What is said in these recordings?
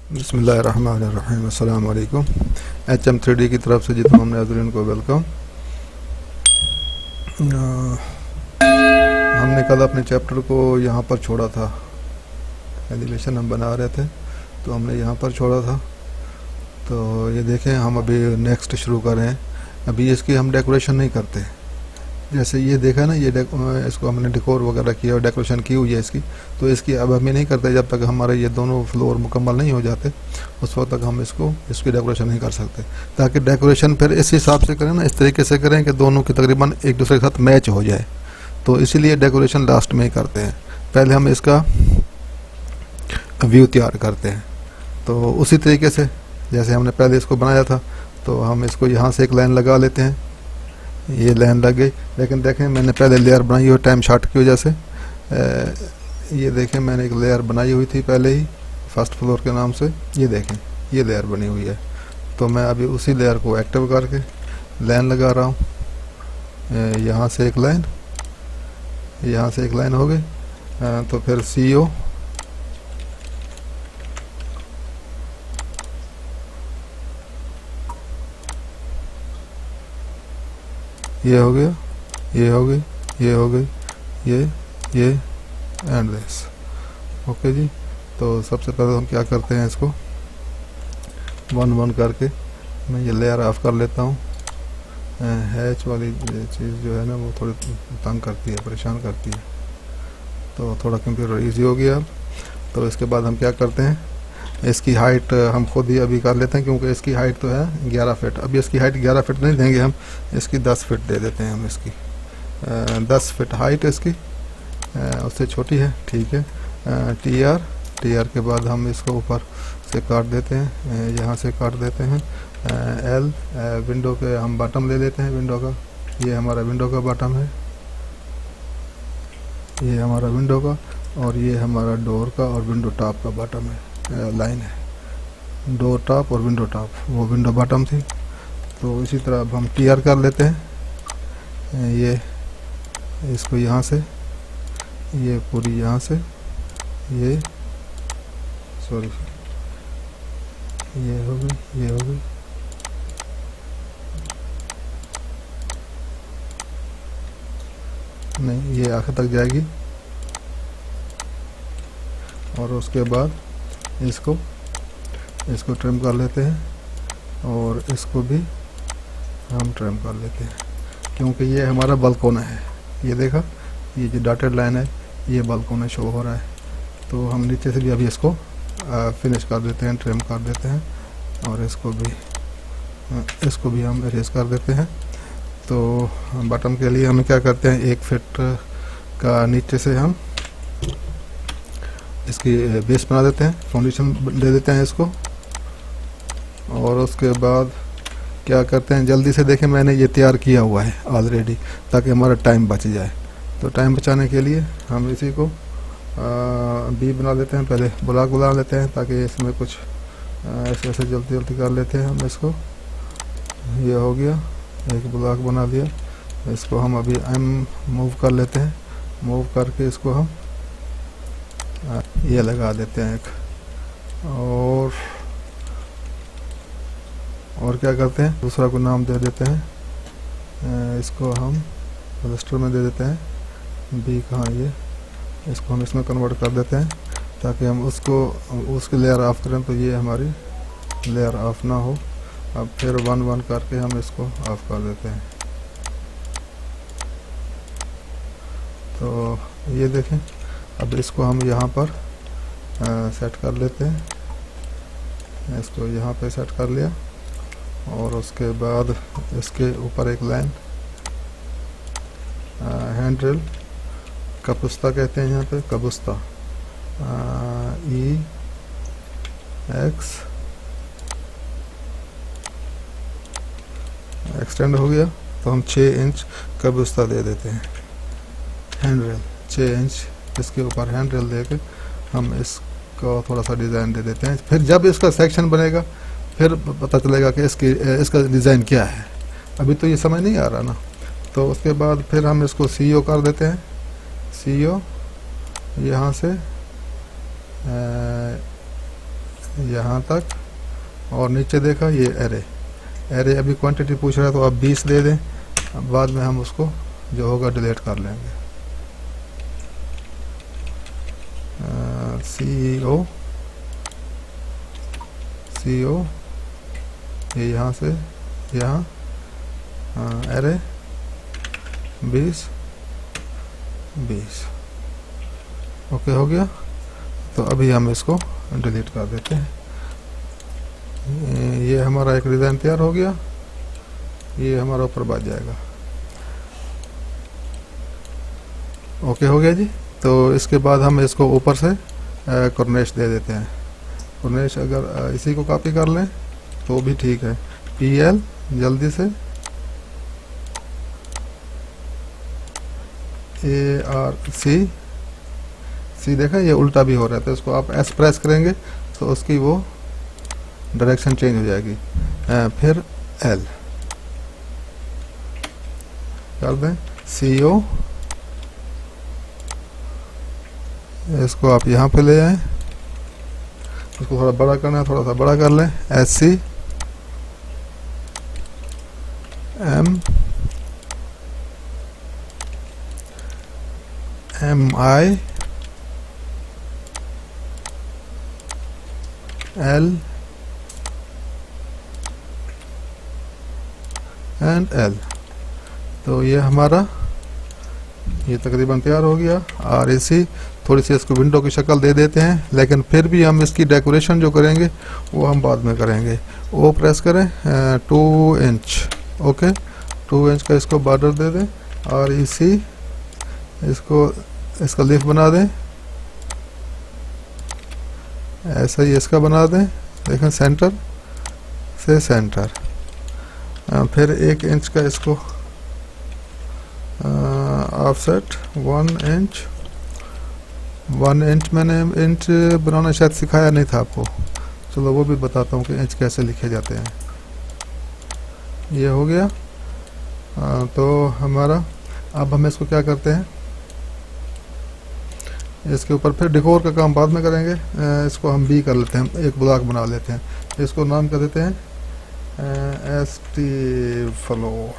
बिस्मिल्लाहिर्रहमानिर्रहीम। अस्सलाम वालेकुम। HM3D की तरफ से जी तमाम नाज़रीन को वेलकम। हमने कल अपने चैप्टर को यहाँ पर छोड़ा था, एनिमेशन हम बना रहे थे तो हमने यहाँ पर छोड़ा था। तो ये देखें, हम अभी नेक्स्ट शुरू कर रहे हैं। अभी इसकी हम डेकोरेशन नहीं करते। जैसे ये देखा ना, ये इसको हमने डेकोर वगैरह किया और डेकोरेशन की हुई है इसकी, तो इसकी अब हमें नहीं करते जब तक हमारे ये दोनों फ्लोर मुकम्मल नहीं हो जाते, उस वक्त तक हम इसकी डेकोरेशन नहीं कर सकते। ताकि डेकोरेशन फिर इस हिसाब से करें ना, इस तरीके से करें कि दोनों की तकरीबन एक दूसरे के साथ मैच हो जाए। तो इसीलिए डेकोरेशन लास्ट में ही करते हैं, पहले हम इसका व्यू तैयार करते हैं। तो उसी तरीके से जैसे हमने पहले इसको बनाया था, तो हम इसको यहाँ से एक लाइन लगा लेते हैं। ये लाइन लग गई, लेकिन देखें मैंने पहले लेयर बनाई हुई टाइम शॉर्ट की वजह से। ये देखें मैंने एक लेयर बनाई हुई थी पहले ही फर्स्ट फ्लोर के नाम से। ये देखें ये लेयर बनी हुई है, तो मैं अभी उसी लेयर को एक्टिव करके लाइन लगा रहा हूँ। यहाँ से एक लाइन, यहाँ से एक लाइन हो गई। तो फिर CO ये हो गया, ये हो गई, ये हो गई, ये एंड दिस। ओके जी। तो सबसे पहले हम क्या करते हैं, इसको 1 1 करके मैं ये लेयर ऑफ कर लेता हूँ। हैच वाली चीज़ जो है ना, वो थोड़ी तंग करती है, परेशान करती है। तो थोड़ा कंप्यूटर इजी हो गया अब। तो इसके बाद हम क्या करते हैं, इसकी हाइट हम खुद ही अभी कर लेते हैं, क्योंकि इसकी हाइट तो है 11 फीट। अभी इसकी हाइट 11 फीट नहीं देंगे हम, इसकी 10 फीट दे देते हैं हम। इसकी 10 फीट हाइट इसकी, उससे छोटी है, ठीक है। TR के बाद हम इसको ऊपर से काट देते हैं, यहाँ से काट देते हैं। L विंडो के हम बॉटम ले लेते हैं, विंडो का। ये हमारा विंडो का बॉटम है, ये हमारा विंडो का, और ये हमारा डोर का और विंडो टॉप का बॉटम है, लाइन है। डोर टॉप और विंडो टॉप, वो विंडो बॉटम थी। तो इसी तरह अब हम TR कर लेते हैं। ये इसको यहाँ से, ये पूरी यहाँ से, ये सॉरी, ये हो गई, ये हो गई। नहीं, ये आखिर तक जाएगी। और उसके बाद इसको ट्रिम कर लेते हैं, और इसको भी हम ट्रिम कर लेते हैं, क्योंकि ये हमारा बालकोना है। ये देखा, ये जो डॉटेड लाइन है, ये बालकोना शो हो रहा है। तो हम नीचे से भी अभी इसको फिनिश कर देते हैं, ट्रिम कर देते हैं, और इसको भी हम इरेज कर देते हैं। तो बॉटम के लिए हम क्या करते हैं, 1 फीट का नीचे से हम इसकी बेस बना देते हैं, फाउंडेशन दे देते हैं इसको। और उसके बाद क्या करते हैं, जल्दी से देखें मैंने ये तैयार किया हुआ है ऑलरेडी, ताकि हमारा टाइम बच जाए। तो टाइम बचाने के लिए हम इसी को B बना लेते हैं, पहले ब्लॉक बना लेते हैं, ताकि इसमें कुछ ऐसे ऐसे जल्दी जल्दी कर लेते हैं हम इसको। ये हो गया, एक ब्लॉक बना दिया। इसको हम अभी M मूव कर लेते हैं, मूव करके इसको हम ये लगा देते हैं एक। और क्या करते हैं, दूसरा को नाम दे देते हैं, इसको हम रजिस्टर में दे देते हैं। B कहाँ, ये इसको हम इसमें कन्वर्ट कर देते हैं, ताकि हम उसकी लेयर ऑफ करें तो ये हमारी लेयर ऑफ ना हो। अब फिर 1 1 करके हम इसको ऑफ कर देते हैं। तो ये देखें, अब इसको हम यहाँ पर सेट कर लेते हैं। इसको यहाँ पे सेट कर लिया, और उसके बाद इसके ऊपर एक लाइन, हैंड ड्रिल कपुस्ता कहते हैं यहाँ पे, कबुस्ता EX एक्सटेंड हो गया। तो हम 6 इंच कबुस्ता दे देते हैं, हैंड ड्रिल 6 इंच इसके ऊपर हैंड ड्रिल दे के हम इसको थोड़ा सा डिज़ाइन दे देते हैं। फिर जब इसका सेक्शन बनेगा, फिर पता चलेगा कि इसका डिज़ाइन क्या है। अभी तो ये समझ नहीं आ रहा ना। तो उसके बाद फिर हम इसको CO कर देते हैं। CO यहाँ से यहाँ तक, और नीचे देखा ये एरे। एरे अभी क्वांटिटी पूछ रहा है तो आप 20 दे दें, अब बाद में हम उसको जो होगा डिलीट कर लेंगे। CEO ये यहाँ से यहाँ, एरे 20 ओके हो गया। तो अभी हम इसको डिलीट कर देते हैं। ये हमारा एक डिज़ाइन तैयार हो गया, ये हमारा ऊपर बच जाएगा। ओके हो गया जी। तो इसके बाद हम इसको ऊपर से कॉर्निश दे देते हैं। कॉर्निश अगर इसी को कॉपी कर लें तो भी ठीक है। PL जल्दी से ARC देखा ये उल्टा भी हो रहा है, तो इसको आप S प्रेस करेंगे तो उसकी वो डायरेक्शन चेंज हो जाएगी। फिर L कर दें। CO इसको आप यहाँ पे ले आए, इसको थोड़ा बड़ा करना है, थोड़ा सा बड़ा कर लें। SC MI L and L। तो ये हमारा ये तकरीबन तैयार हो गया। और इसी थोड़ी सी इसको विंडो की शक्ल दे देते हैं, लेकिन फिर भी हम इसकी डेकोरेशन जो करेंगे वो हम बाद में करेंगे। वो प्रेस करें 2 इंच, ओके 2 इंच का इसको बॉर्डर दे दें, और इसी इसको इसका लीफ बना दें, ऐसा ही इसका बना दें। देखें सेंटर से सेंटर, फिर 1 इंच का इसको ऑफसेट 1 इंच। 1 इंच मैंने इंच बनाना शायद सिखाया नहीं था आपको, चलो वो भी बताता हूँ कि इंच कैसे लिखे जाते हैं। ये हो गया। तो हमारा अब हम इसको क्या करते हैं, इसके ऊपर फिर डेकोर का काम बाद में करेंगे। इसको हम B कर लेते हैं, एक ब्लॉक बना लेते हैं, इसको नाम कर देते हैं ST फ्लोर।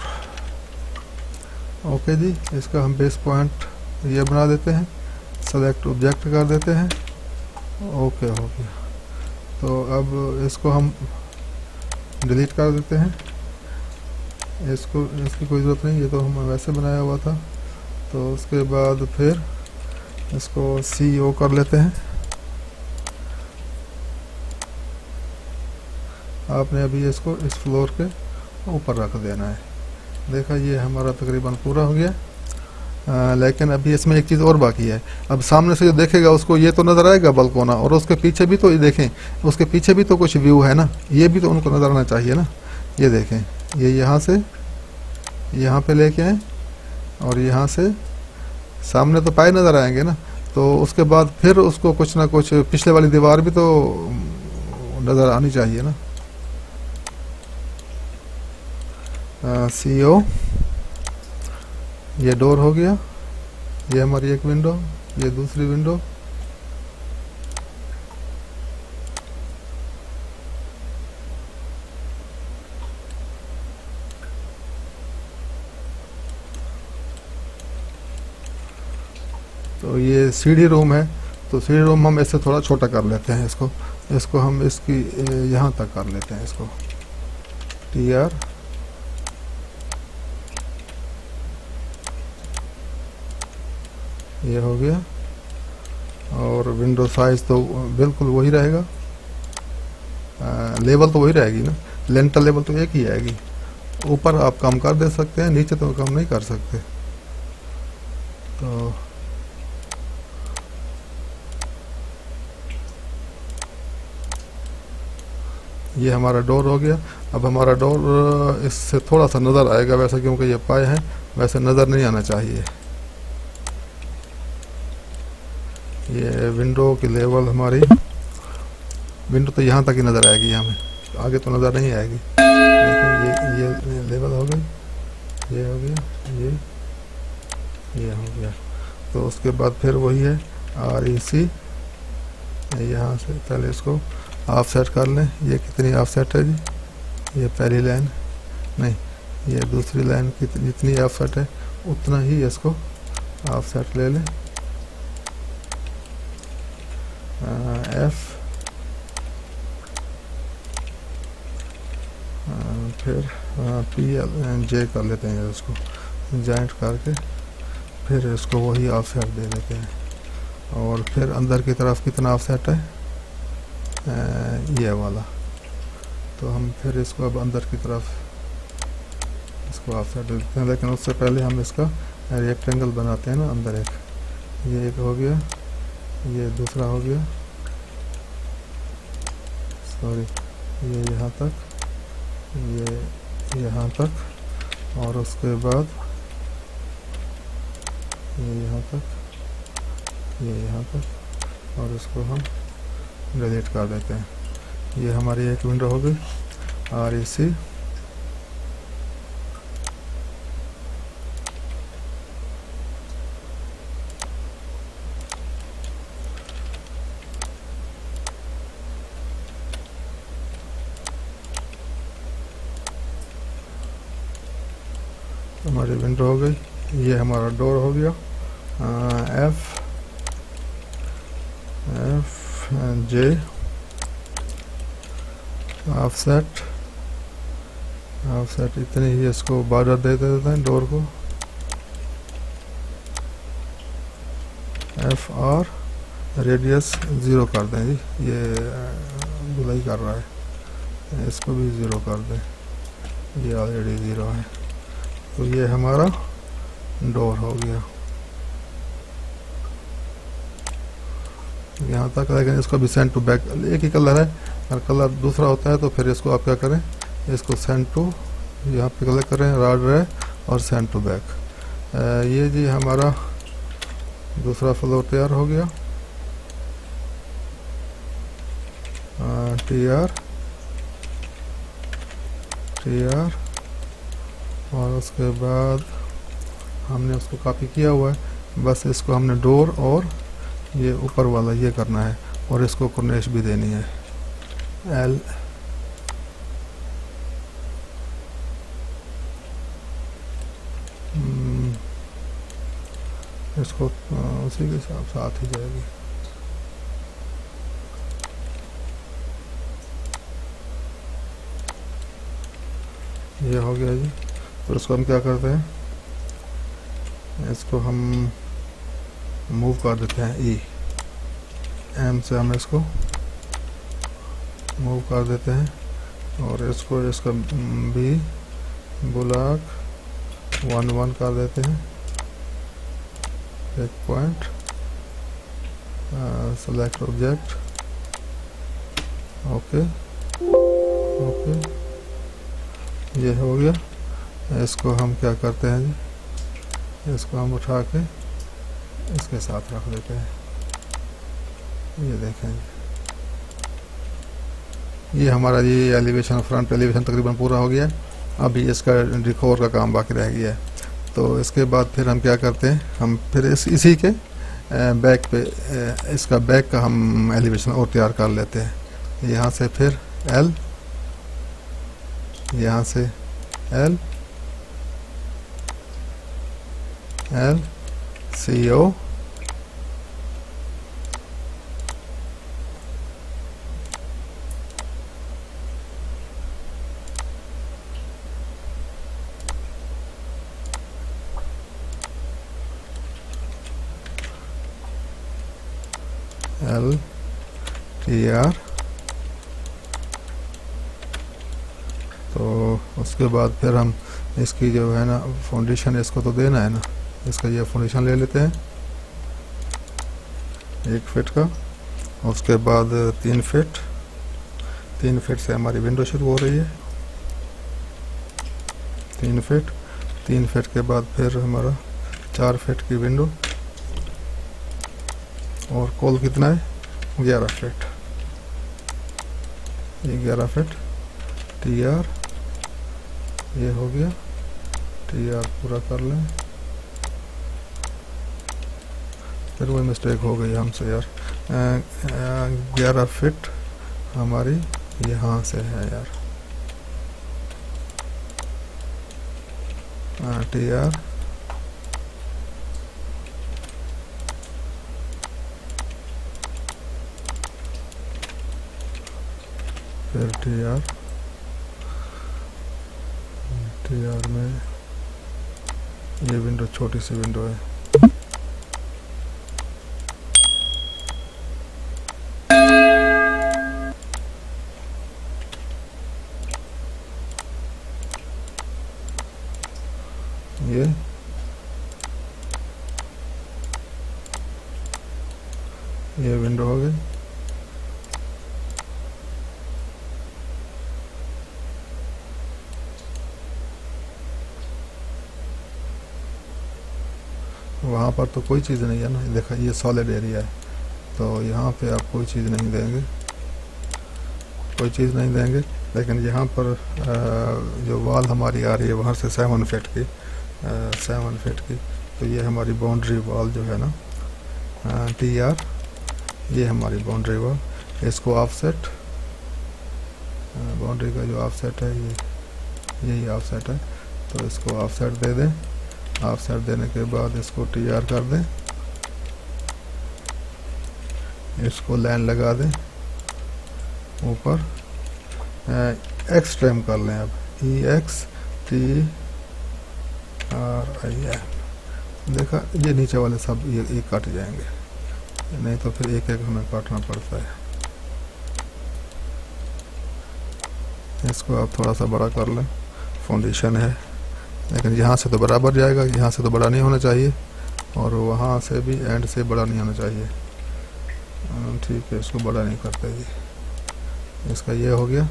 ओके जी, इसका हम बेस पॉइंट ये बना देते हैं, सेलेक्ट ऑब्जेक्ट कर देते हैं। ओके हो गया। तो अब इसको हम डिलीट कर देते हैं, इसको इसकी कोई ज़रूरत नहीं, ये तो हम वैसे बनाया हुआ था। तो उसके बाद फिर इसको CO कर लेते हैं। आपने अभी इसको इस फ्लोर के ऊपर रख देना है। देखा ये हमारा तकरीबन पूरा हो गया। लेकिन अभी इसमें एक चीज़ और बाकी है। अब सामने से जो देखेगा उसको ये तो नज़र आएगा बलकोना, और उसके पीछे भी तो ये देखें, उसके पीछे भी तो कुछ व्यू है ना, ये भी तो उनको नज़र आना चाहिए ना। ये देखें, ये यहाँ से यहाँ पे लेके आए, और यहाँ से सामने तो पाए नज़र आएंगे ना। तो उसके बाद फिर उसको कुछ ना कुछ पिछले वाली दीवार भी तो नज़र आनी चाहिए ना। CO ये डोर हो गया, ये हमारी एक विंडो, ये दूसरी विंडो। तो ये सीढ़ी रूम है, तो सीढ़ी रूम हम इससे थोड़ा छोटा कर लेते हैं। इसको हम इसकी यहाँ तक कर लेते हैं, इसको TR ये हो गया। और विंडो साइज तो बिल्कुल वही रहेगा, लेवल तो वही रहेगी ना, लेंटर लेवल तो एक ही आएगी। ऊपर आप कम कर दे सकते हैं, नीचे तो कम नहीं कर सकते। तो ये हमारा डोर हो गया। अब हमारा डोर इससे थोड़ा सा नज़र आएगा वैसे, क्योंकि ये पाए हैं, वैसे नज़र नहीं आना चाहिए। ये विंडो की लेवल हमारी, विंडो तो यहाँ तक ही नज़र आएगी, हमें आगे तो नज़र नहीं आएगी। लेकिन ये लेवल हो गई, ये हो गया, ये हो गया। तो उसके बाद फिर वही है REC, यहाँ से पहले इसको ऑफसेट कर लें। ये कितनी ऑफसेट है जी, ये पहली लाइन नहीं, ये दूसरी लाइन की जितनी ऑफसेट है उतना ही इसको ऑफसेट ले लें। एफ फिर पी एल जे कर लेते हैं, इसको जॉइंट करके फिर इसको वही ऑफसेट दे देते हैं। और फिर अंदर की तरफ कितना ऑफसेट है, ये वाला। तो हम फिर इसको अब अंदर की तरफ इसको ऑफसेट दे देते हैं, लेकिन उससे पहले हम इसका रेक्टेंगल बनाते हैं ना अंदर एक। ये एक हो गया, ये दूसरा हो गया, सॉरी ये यहाँ तक, ये यहाँ तक, और उसके बाद ये यहाँ तक, ये यहाँ तक, और इसको हम डिलीट कर देते हैं। ये हमारी एक विंडो हो गई REC। हमारी विंडो हो गई। ये हमारा डोर हो गया। एफ जे ऑफसेट इतनी ही इसको बॉर्डर दे देते हैं डोर को। एफ आर रेडियस 0 कर दें जी, ये धुलाई कर रहा है, इसको भी 0 कर दें, ये ऑलरेडी 0 है। तो ये हमारा डोर हो गया यहाँ तक। लेकिन इसको भी सेंड टू बैक, एक ही कलर है, अगर कलर दूसरा होता है तो फिर इसको आप क्या करें, इसको सेंड टू यहाँ पे कलर करें राइट और सेंड टू बैक। ये जी हमारा दूसरा फ्लोर तैयार हो गया। टी आर और उसके बाद हमने उसको कॉपी किया हुआ है, बस इसको हमने डोर और ये ऊपर वाला ये करना है, और इसको कॉर्निश भी देनी है एल। इसको उसी के साथ ही जाएगी। ये हो गया जी। तो इसको हम क्या करते हैं, इसको हम मूव कर देते हैं ई एम से, हम इसको मूव कर देते हैं और इसको इसका बी ब्लॉक 1 1 कर देते हैं। एक point select object, okay okay, ये हो गया। इसको हम क्या करते हैं जी, इसको हम उठा के इसके साथ रख देते हैं। ये देखें ये हमारा ये एलिवेशन, फ्रंट एलिवेशन तकरीबन पूरा हो गया है। अभी इसका डिकोर का काम बाकी रह गया है। तो इसके बाद फिर हम क्या करते हैं, हम फिर इसी के बैक पे इसका बैक का हम एलिवेशन और तैयार कर लेते हैं। यहाँ से फिर एल, यहाँ से L L C O L T R. तो उसके बाद फिर हम इसकी जो है ना फाउंडेशन, इसको तो देना है ना, इसका ये फाउंडेशन ले लेते हैं 1 फीट का। उसके बाद 3 फीट, 3 फीट से हमारी विंडो शुरू हो रही है। 3 फीट, 3 फीट के बाद फिर हमारा 4 फीट की विंडो, और कॉल कितना है 11 फीट, ये 11 फीट टी आर। ये हो गया, टी आर पूरा कर लें। फिर वही मिस्टेक हो गई हमसे यार, 11 फीट हमारी यहाँ से है यार, TR, फिर TR में ये विंडो छोटी सी विंडो है, ये विंडो हो गई। वहाँ पर तो कोई चीज़ नहीं है ना, देखा ये सॉलिड एरिया है, तो यहाँ पे आप कोई चीज़ नहीं देंगे, कोई चीज़ नहीं देंगे। लेकिन यहाँ पर जो वॉल हमारी आ रही है वहाँ से 7 फीट की, 7 फीट की, तो ये हमारी बाउंड्री वॉल जो है ना, TR, ये हमारी बाउंड्री वॉल। इसको ऑफसेट, बाउंड्री का जो ऑफसेट है ये, यही ऑफसेट है, तो इसको ऑफसेट दे दें। ऑफसेट देने के बाद इसको TR कर दें, इसको लाइन लगा दें ऊपर, एक्स ट्रिम कर लें। अब EXTRIM, देखा ये नीचे वाले सब ये कट जाएंगे, नहीं तो फिर एक एक हमें काटना पड़ता है। इसको आप थोड़ा सा बड़ा कर लें, फाउंडेशन है, लेकिन यहाँ से तो बराबर जाएगा, यहाँ से तो बड़ा नहीं होना चाहिए, और वहाँ से भी एंड से बड़ा नहीं होना चाहिए। ठीक है, इसको बड़ा नहीं करते जी। इसका ये हो गया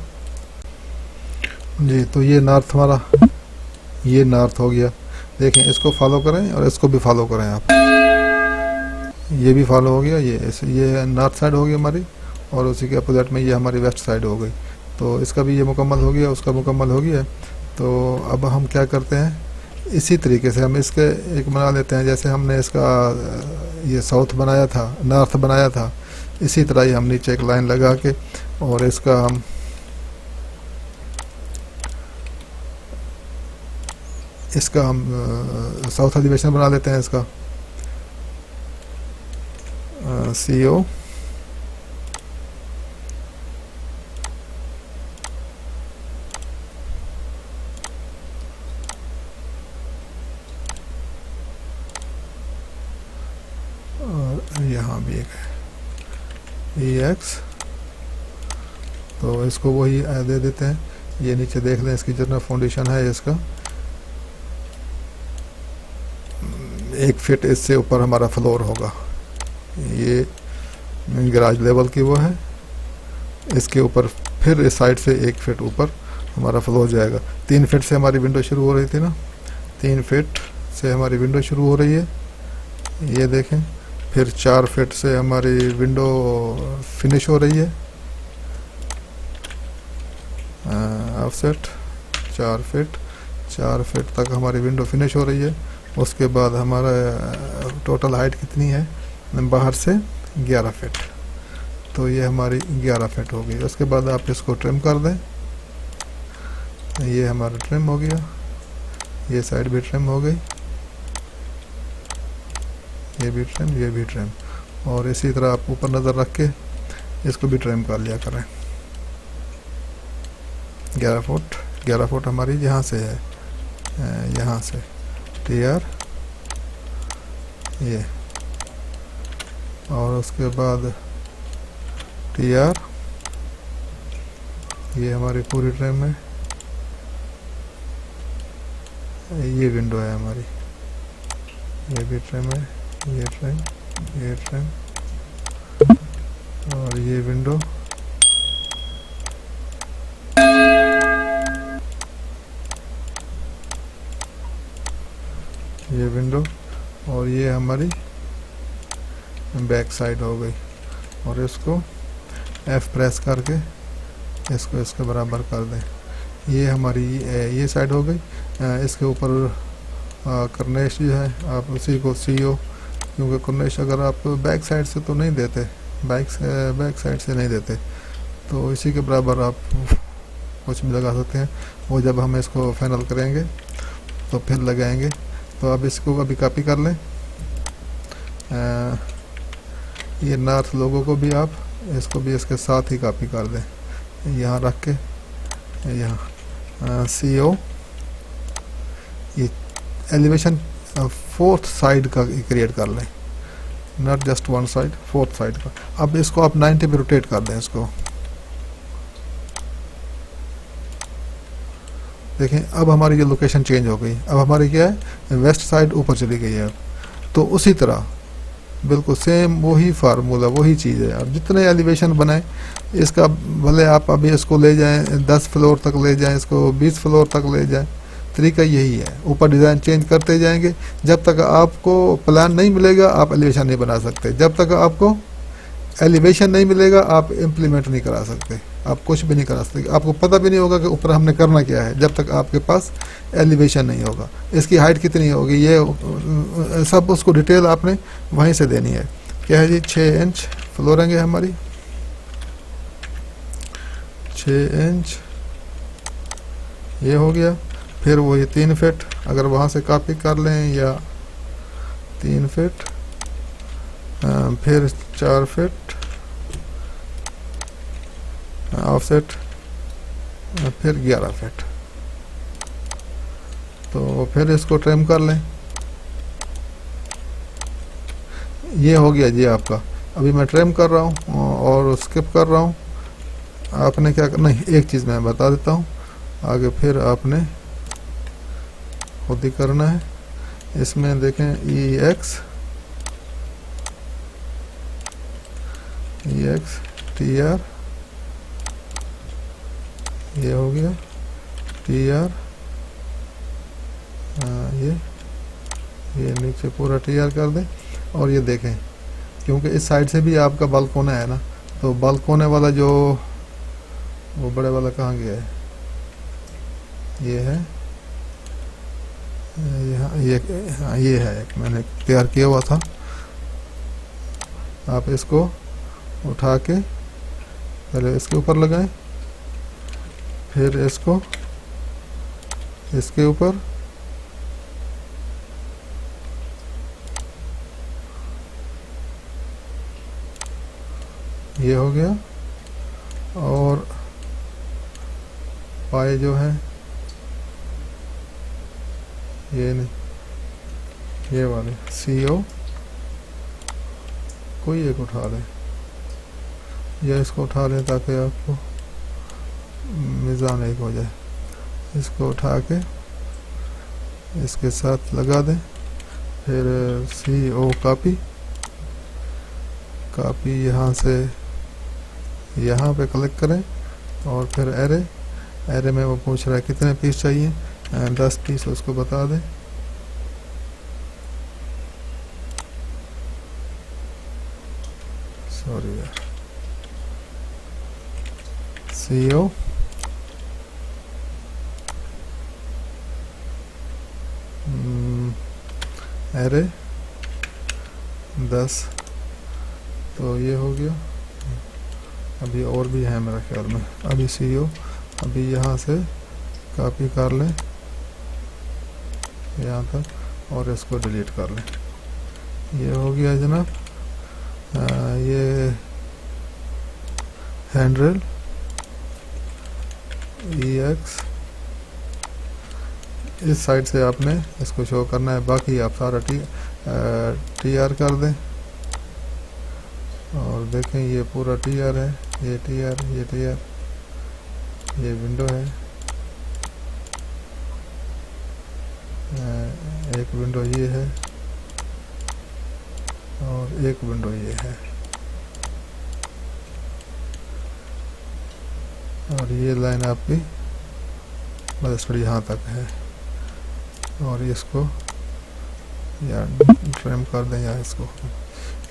जी। तो ये नॉर्थ हमारा, ये नॉर्थ हो गया। देखें, इसको फॉलो करें और इसको भी फॉलो करें आप, ये भी फॉलो हो गया। ये नॉर्थ साइड हो गई हमारी, और उसी के अपोजिट में ये हमारी वेस्ट साइड हो गई। तो इसका भी ये मुकम्मल हो गया, उसका मुकम्मल हो गया। तो अब हम क्या करते हैं, इसी तरीके से हम इसके एक बना लेते हैं, जैसे हमने इसका ये साउथ बनाया था, नॉर्थ बनाया था, इसी तरह ही हम नीचे एक लाइन लगा के और इसका हम साउथ एलिवेशन बना लेते हैं इसका, CO, और यहाँ भी एक है EX, तो इसको वही दे देते हैं। ये नीचे देख लें, इसकी जितना फाउंडेशन है इसका 1 फीट इससे ऊपर हमारा फ्लोर होगा। ये गैराज लेवल की वो है, इसके ऊपर फिर इस साइड से 1 फीट ऊपर हमारा फ्लोर जाएगा। 3 फीट से हमारी विंडो शुरू हो रही थी ना, 3 फीट से हमारी विंडो शुरू हो रही है, ये देखें। फिर 4 फीट से हमारी विंडो फिनिश हो रही है, ऑफसेट 4 फीट तक हमारी विंडो फिनिश हो रही है। उसके बाद हमारा टोटल हाइट कितनी है बाहर से, 11 फीट, तो ये हमारी 11 फीट हो गई। उसके बाद आप इसको ट्रिम कर दें, ये हमारा ट्रिम हो गया, ये साइड भी ट्रिम हो गई, ये भी ट्रिम, ये भी ट्रिम, और इसी तरह आप ऊपर नज़र रख के इसको भी ट्रिम कर लिया करें। 11 फुट हमारी यहाँ से है, यहाँ से TR ये, और उसके बाद TR ये हमारी पूरी ट्रिम है। ये विंडो है हमारी, ये भी ट्रिम है, ये ट्रिम, ये ट्रिम, और ये विंडो, ये विंडो, और ये हमारी बैक साइड हो गई। और इसको F प्रेस करके इसको इसके बराबर कर दें। ये हमारी ये साइड हो गई। इसके ऊपर कर्नेश जो है आप उसी को CO, क्योंकि कर्नेश अगर आप बैक साइड से तो नहीं देते, बैक साइड से नहीं देते, तो इसी के बराबर आप कुछ भी लगा सकते हैं। वो जब हम इसको फाइनल करेंगे तो फिर लगाएंगे। तो अब इसको अभी कॉपी कर लें, ये नॉर्थ लोगों को भी आप इसको भी इसके साथ ही कॉपी कर दें, यहाँ रख के यहाँ CO ये एलिवेशन फोर्थ साइड का क्रिएट कर लें, not just one side, fourth side का। अब इसको आप 90 पे रोटेट कर दें इसको। देखें अब हमारी ये लोकेशन चेंज हो गई, अब हमारी क्या है, वेस्ट साइड ऊपर चली गई है। तो उसी तरह बिल्कुल सेम वही फार्मूला वही चीज़ है। अब जितने एलिवेशन बनाए इसका, भले आप अभी इसको ले जाएं 10 फ्लोर तक ले जाएं, इसको 20 फ्लोर तक ले जाएं, तरीका यही है। ऊपर डिज़ाइन चेंज करते जाएंगे। जब तक आपको प्लान नहीं मिलेगा आप एलिवेशन नहीं बना सकते। जब तक आपको एलिवेशन नहीं मिलेगा आप इम्प्लीमेंट नहीं करा सकते, आप कुछ भी नहीं करा सकते। आपको पता भी नहीं होगा कि ऊपर हमने करना क्या है जब तक आपके पास एलिवेशन नहीं होगा। इसकी हाइट कितनी होगी ये सब उसको डिटेल आपने वहीं से देनी है। क्या है जी, 6 इंच फ्लोरिंग है हमारी, 6 इंच ये हो गया। फिर वो ये 3 फीट अगर वहाँ से कॉपी कर लें, या 3 फीट, फिर 4 फीट ऑफसेट, फिर 11 फीट। तो फिर इसको ट्रिम कर लें। ये हो गया जी आपका। अभी मैं ट्रिम कर रहा हूँ और स्किप कर रहा हूँ। आपने क्या करना है, एक चीज़ मैं बता देता हूँ, आगे फिर आपने खुद ही करना है। इसमें देखें EX TR ये हो गया, TR ये नीचे पूरा TR कर दें। और ये देखें क्योंकि इस साइड से भी आपका बालकोना है ना, तो बालकोने वाला जो वो बड़े वाला कहाँ गया है, ये है यहाँ, ये है एक मैंने तैयार किया हुआ था। आप इसको उठा के पहले इसके ऊपर लगाएं, फिर इसको इसके ऊपर, ये हो गया। और पाए जो है ये नहीं, ये वाले CO कोई एक उठा लें, या इसको उठा लें ताकि आपको मिज़ान एक हो जाए। इसको उठा के इसके साथ लगा दें। फिर CO कॉपी यहाँ से यहाँ पे क्लिक करें, और फिर एरे में वो पूछ रहा है कितने पीस चाहिए, 10 पीस उसको बता दें। सॉरी यार, CO एरे 10, तो ये हो गया। अभी और भी है मेरा ख्याल में। अभी CO अभी यहाँ से कॉपी कर लें यहाँ तक और इसको डिलीट कर लें। ये हो गया जनाब। ये हैंडरेल EX इस साइड से आपने इसको शो करना है, बाकी आप सारा TR कर दें। और देखें ये पूरा TR है, ये TR, ये TR, ये विंडो है, एक विंडो ये है और एक विंडो ये है, और ये लाइन आपकी बस थोड़ी यहाँ तक है। और इसको या ट्रिम कर दें या इसको,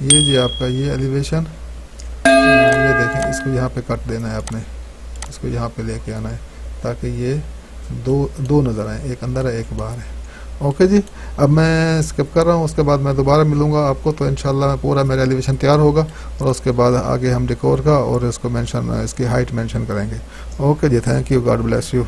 ये जी आपका ये एलिवेशन, ये देखें इसको यहाँ पे कट देना है आपने, इसको यहाँ पे लेके आना है ताकि ये दो नज़र आए, एक अंदर है एक बाहर है। ओके जी। अब मैं स्किप कर रहा हूँ, उसके बाद मैं दोबारा मिलूँगा आपको, तो इंशाल्लाह पूरा मेरा एलिवेशन तैयार होगा और उसके बाद आगे हम डेकोर का और इसको मेंशन, इसकी हाइट मेंशन करेंगे। ओके जी, thank you, God bless you.